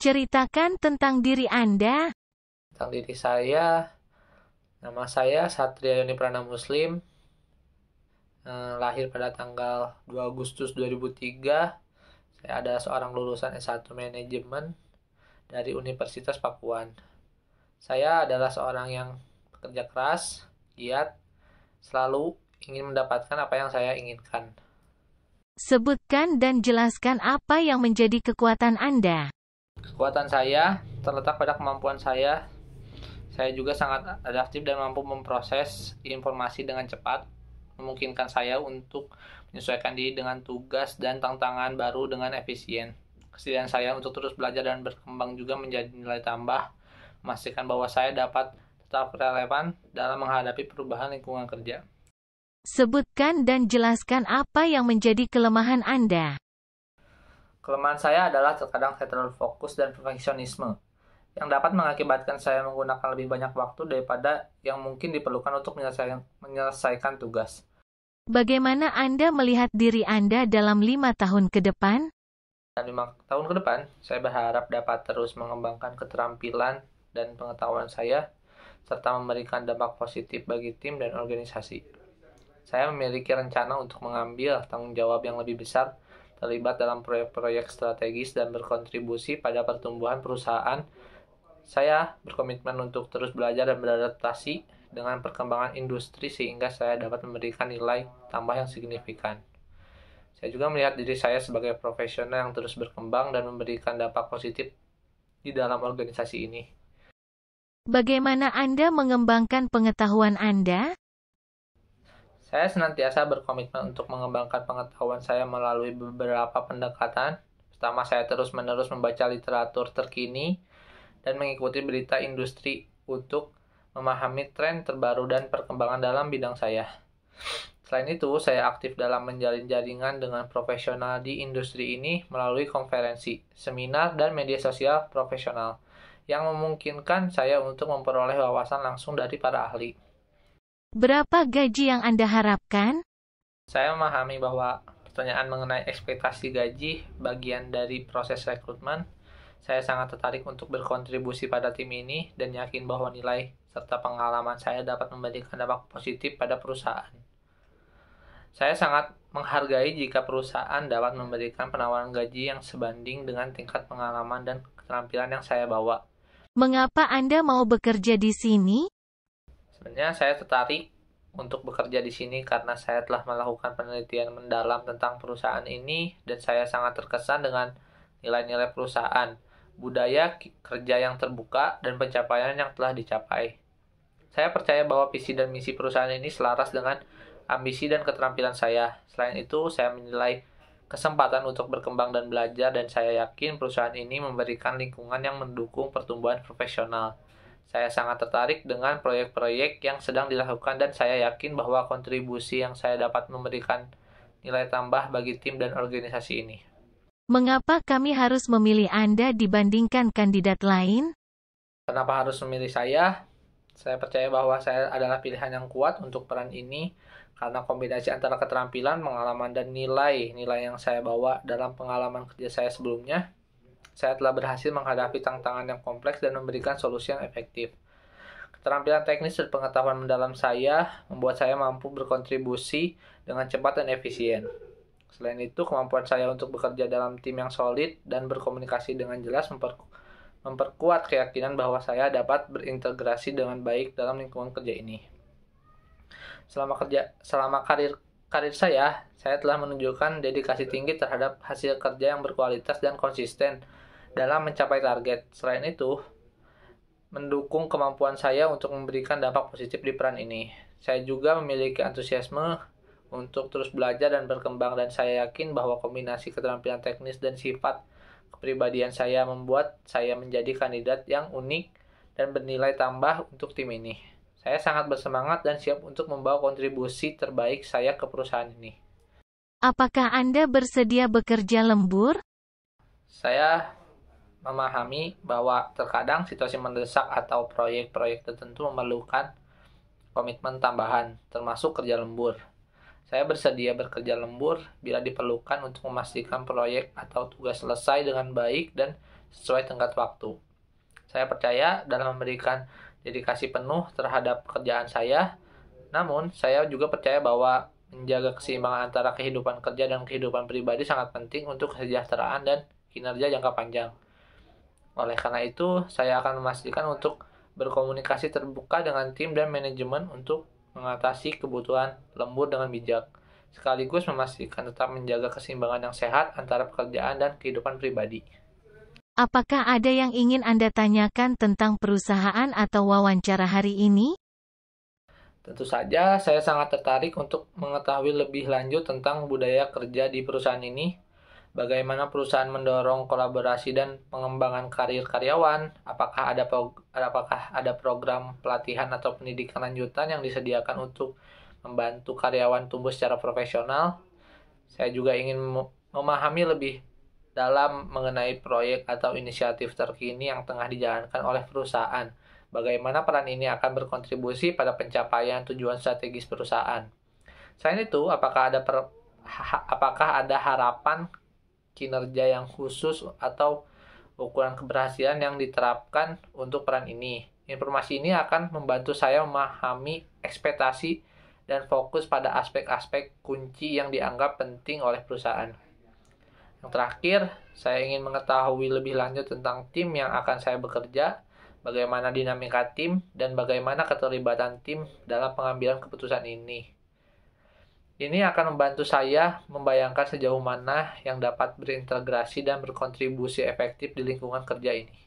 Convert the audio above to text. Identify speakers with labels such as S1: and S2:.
S1: Ceritakan tentang diri Anda.
S2: Tentang diri saya, nama saya Satria Yoni Prana Muslim, lahir pada tanggal 2 Agustus 2003. Saya adalah seorang lulusan S1 Manajemen dari Universitas Pakuan. Saya adalah seorang yang bekerja keras, giat, selalu ingin mendapatkan apa yang saya inginkan.
S1: Sebutkan dan jelaskan apa yang menjadi kekuatan Anda.
S2: Kekuatan saya terletak pada kemampuan saya. Saya juga sangat adaptif dan mampu memproses informasi dengan cepat, memungkinkan saya untuk menyesuaikan diri dengan tugas dan tantangan baru dengan efisien. Kesediaan saya untuk terus belajar dan berkembang juga menjadi nilai tambah, memastikan bahwa saya dapat tetap relevan dalam menghadapi perubahan lingkungan kerja.
S1: Sebutkan dan jelaskan apa yang menjadi kelemahan Anda.
S2: Kelemahan saya adalah terkadang saya terlalu fokus dan perfeksionisme, yang dapat mengakibatkan saya menggunakan lebih banyak waktu daripada yang mungkin diperlukan untuk menyelesaikan tugas.
S1: Bagaimana Anda melihat diri Anda dalam 5 tahun ke depan?
S2: Dan 5 tahun ke depan, saya berharap dapat terus mengembangkan keterampilan dan pengetahuan saya, serta memberikan dampak positif bagi tim dan organisasi. Saya memiliki rencana untuk mengambil tanggung jawab yang lebih besar, terlibat dalam proyek-proyek strategis dan berkontribusi pada pertumbuhan perusahaan. Saya berkomitmen untuk terus belajar dan beradaptasi dengan perkembangan industri sehingga saya dapat memberikan nilai tambah yang signifikan. Saya juga melihat diri saya sebagai profesional yang terus berkembang dan memberikan dampak positif di dalam organisasi ini.
S1: Bagaimana Anda mengembangkan pengetahuan Anda?
S2: Saya senantiasa berkomitmen untuk mengembangkan pengetahuan saya melalui beberapa pendekatan. Pertama, saya terus-menerus membaca literatur terkini dan mengikuti berita industri untuk memahami tren terbaru dan perkembangan dalam bidang saya. Selain itu, saya aktif dalam menjalin jaringan dengan profesional di industri ini melalui konferensi, seminar, dan media sosial profesional yang memungkinkan saya untuk memperoleh wawasan langsung dari para ahli.
S1: Berapa gaji yang Anda harapkan?
S2: Saya memahami bahwa pertanyaan mengenai ekspektasi gaji bagian dari proses rekrutmen. Saya sangat tertarik untuk berkontribusi pada tim ini dan yakin bahwa nilai serta pengalaman saya dapat memberikan dampak positif pada perusahaan. Saya sangat menghargai jika perusahaan dapat memberikan penawaran gaji yang sebanding dengan tingkat pengalaman dan keterampilan yang saya bawa.
S1: Mengapa Anda mau bekerja di sini?
S2: Sebenarnya saya tertarik untuk bekerja di sini karena saya telah melakukan penelitian mendalam tentang perusahaan ini dan saya sangat terkesan dengan nilai-nilai perusahaan, budaya kerja yang terbuka, dan pencapaian yang telah dicapai. Saya percaya bahwa visi dan misi perusahaan ini selaras dengan ambisi dan keterampilan saya. Selain itu, saya menilai kesempatan untuk berkembang dan belajar dan saya yakin perusahaan ini memberikan lingkungan yang mendukung pertumbuhan profesional. Saya sangat tertarik dengan proyek-proyek yang sedang dilakukan dan saya yakin bahwa kontribusi yang saya dapat memberikan nilai tambah bagi tim dan organisasi ini.
S1: Mengapa kami harus memilih Anda dibandingkan kandidat lain?
S2: Kenapa harus memilih saya? Saya percaya bahwa saya adalah pilihan yang kuat untuk peran ini karena kombinasi antara keterampilan, pengalaman, dan nilai-nilai yang saya bawa dalam pengalaman kerja saya sebelumnya. Saya telah berhasil menghadapi tantangan yang kompleks dan memberikan solusi yang efektif. Keterampilan teknis dan pengetahuan mendalam saya membuat saya mampu berkontribusi dengan cepat dan efisien. Selain itu, kemampuan saya untuk bekerja dalam tim yang solid dan berkomunikasi dengan jelas memperkuat keyakinan bahwa saya dapat berintegrasi dengan baik dalam lingkungan kerja ini. Selama karir saya telah menunjukkan dedikasi tinggi terhadap hasil kerja yang berkualitas dan konsisten dalam mencapai target. Selain itu, mendukung kemampuan saya untuk memberikan dampak positif di peran ini. Saya juga memiliki antusiasme untuk terus belajar dan berkembang dan saya yakin bahwa kombinasi keterampilan teknis dan sifat kepribadian saya membuat saya menjadi kandidat yang unik dan bernilai tambah untuk tim ini. Saya sangat bersemangat dan siap untuk membawa kontribusi terbaik saya ke perusahaan ini.
S1: Apakah Anda bersedia bekerja lembur?
S2: Saya memahami bahwa terkadang situasi mendesak atau proyek-proyek tertentu memerlukan komitmen tambahan, termasuk kerja lembur. Saya bersedia bekerja lembur bila diperlukan untuk memastikan proyek atau tugas selesai dengan baik dan sesuai tenggat waktu. Saya percaya dalam memberikan dedikasi penuh terhadap pekerjaan saya, namun saya juga percaya bahwa menjaga keseimbangan antara kehidupan kerja dan kehidupan pribadi sangat penting untuk kesejahteraan dan kinerja jangka panjang. Oleh karena itu, saya akan memastikan untuk berkomunikasi terbuka dengan tim dan manajemen untuk mengatasi kebutuhan lembur dengan bijak, sekaligus memastikan tetap menjaga keseimbangan yang sehat antara pekerjaan dan kehidupan pribadi.
S1: Apakah ada yang ingin Anda tanyakan tentang perusahaan atau wawancara hari ini?
S2: Tentu saja, saya sangat tertarik untuk mengetahui lebih lanjut tentang budaya kerja di perusahaan ini, bagaimana perusahaan mendorong kolaborasi dan pengembangan karir karyawan, apakah ada program pelatihan atau pendidikan lanjutan yang disediakan untuk membantu karyawan tumbuh secara profesional. Saya juga ingin memahami lebih dalam mengenai proyek atau inisiatif terkini yang tengah dijalankan oleh perusahaan. Bagaimana peran ini akan berkontribusi pada pencapaian tujuan strategis perusahaan. Selain itu, apakah ada harapan kinerja yang khusus atau ukuran keberhasilan yang diterapkan untuk peran ini? Informasi ini akan membantu saya memahami ekspektasi dan fokus pada aspek-aspek kunci yang dianggap penting oleh perusahaan. Yang terakhir, saya ingin mengetahui lebih lanjut tentang tim yang akan saya bekerja, bagaimana dinamika tim, dan bagaimana keterlibatan tim dalam pengambilan keputusan ini. Ini akan membantu saya membayangkan sejauh mana yang dapat berintegrasi dan berkontribusi efektif di lingkungan kerja ini.